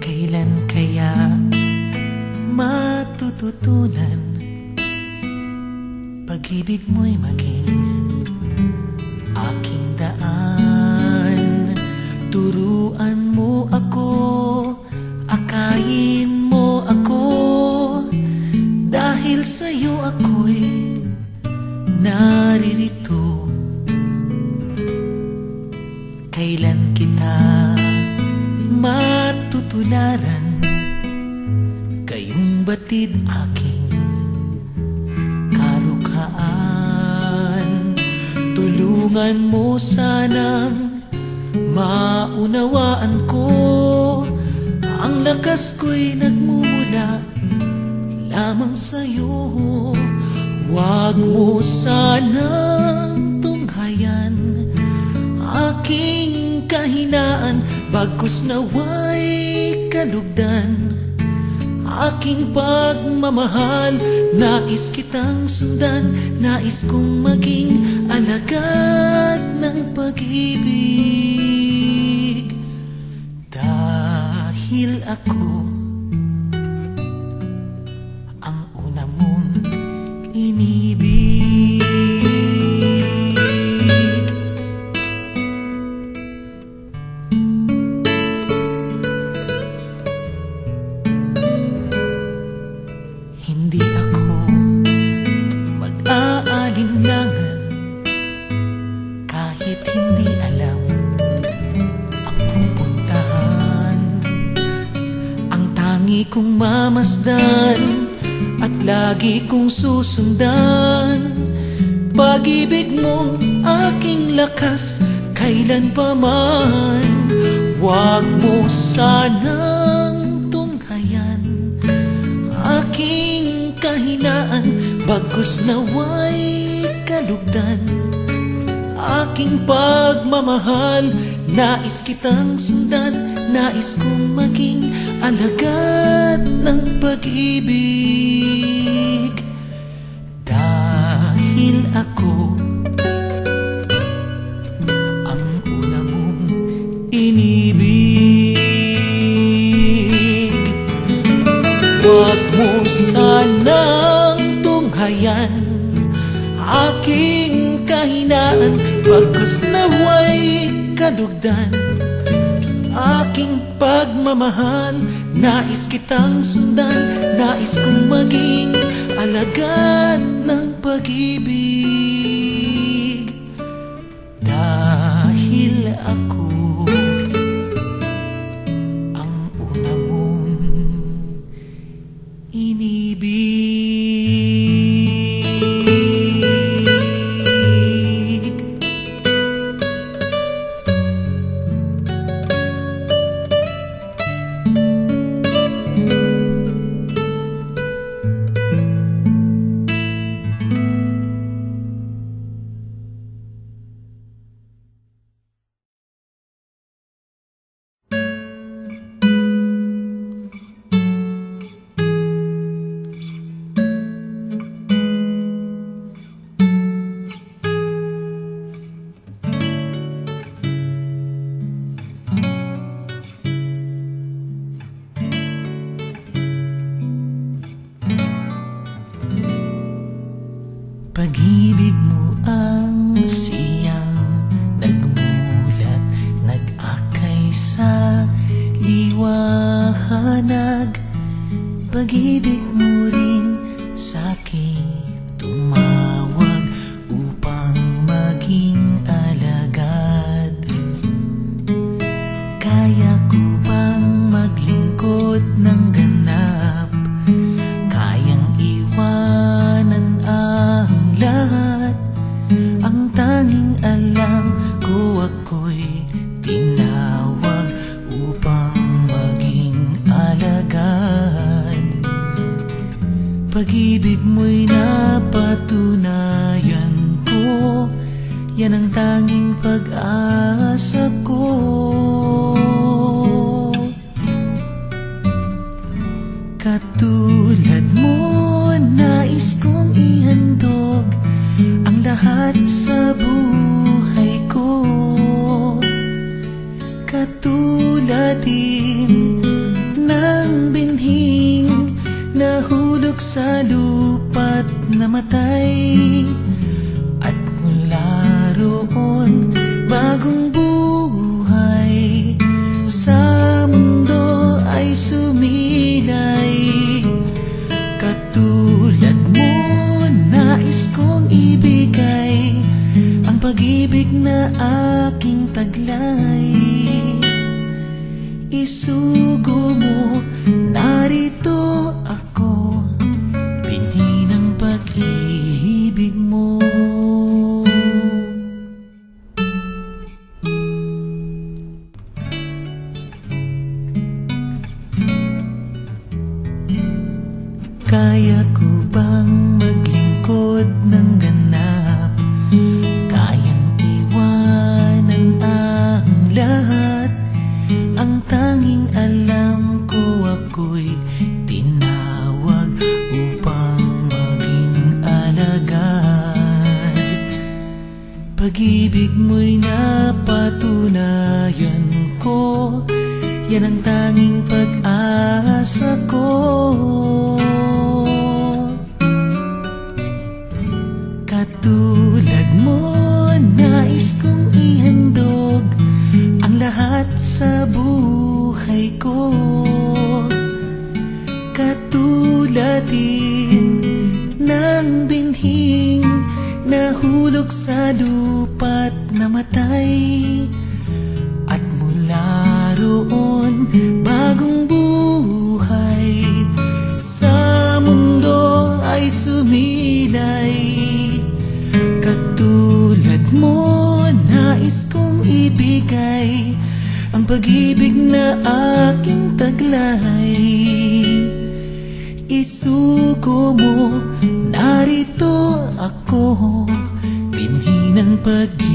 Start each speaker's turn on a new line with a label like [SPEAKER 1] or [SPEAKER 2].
[SPEAKER 1] Kailan kaya matututunan pag-ibig mo'y maging aking daan? Turuan mo ako, akayin mo ako, dahil sa'yo ako'y naririto. Kailan kita matutularan, gayong batid aking karukhaan? Tulungan mo sanang maunawaan ko, ang lakas ko'y nagmumula lamang sa'yo. Huwag mo sanang tunghayan aking kahinaan, bagkus nawa'y kalugdan aking pagmamahal. Nais kitang sundan, nais kong maging alagad ng pag-ibig, dahil ako ang una mong inibig. Hindi ako mag-aalinlangan kahit hindi alam ang pupuntahan. Ang tangi kong mamasdan at lagi kong susundan, pag-ibig mong aking lakas kailan pa man. Huwag mo sanang tunghayan aking kahinaan, bagkus nawa'y kalugdan aking pagmamahal. Nais kitang sundan, nais kong maging alagad ng pag-ibig, dahil ako ang una mong inibig. Huwag mo sanang tunghayan aking kahinaan, bagkus nawa'y kalugdan aking pagmamahal. Nais kitang sundan, nais kong maging alagad ng pag-ibig, dahil ako ang una mong inibig. Pag-ibig mo ang siyang nagmulat, nag-akay sa liwanag. Pag-ibig mo rin sa'kin tumawag upang maging alagad. Kaya ko bang maglingkod ng ganap, kayang iwanan ang lahat? Ang tanging alam ko, ako'y tinawag upang maging alagad. Pag-ibig mo'y napatunayan ko, yan ang tanging pag-asa ko. Katulad mo, nais kong ihandog ang lahat sa buhay ko. Katulad din ng binhing nahulog sa lupa't namatay, at mula roon bagong buhay sa mundo ay sumilay. Katulad mo, nais kong ibigay ang pag-ibig na aking taglay. Isugo mo, narito ako, binhi ng pag-ibig mo. Kaya ko bang maglingkod ng ganap? Kayang iwanan ang lahat. Ang tanging alam ko, ako'y tinawag upang maging alagad. Pag-ibig mo'y napatunayan ko, yan ang tanging pag-asa ko. Katulad mo, nais kong ihandog ang lahat sa buhay ko. Katulad din ng binhing nahulog sa lupa't namatay, at mula roon bagong buhay sa mundo ay sumilay. Katulad mo, nais kong ibigay ang pag-ibig na aking taglay. Isugo mo, narito ako, binhi ng pag-ibig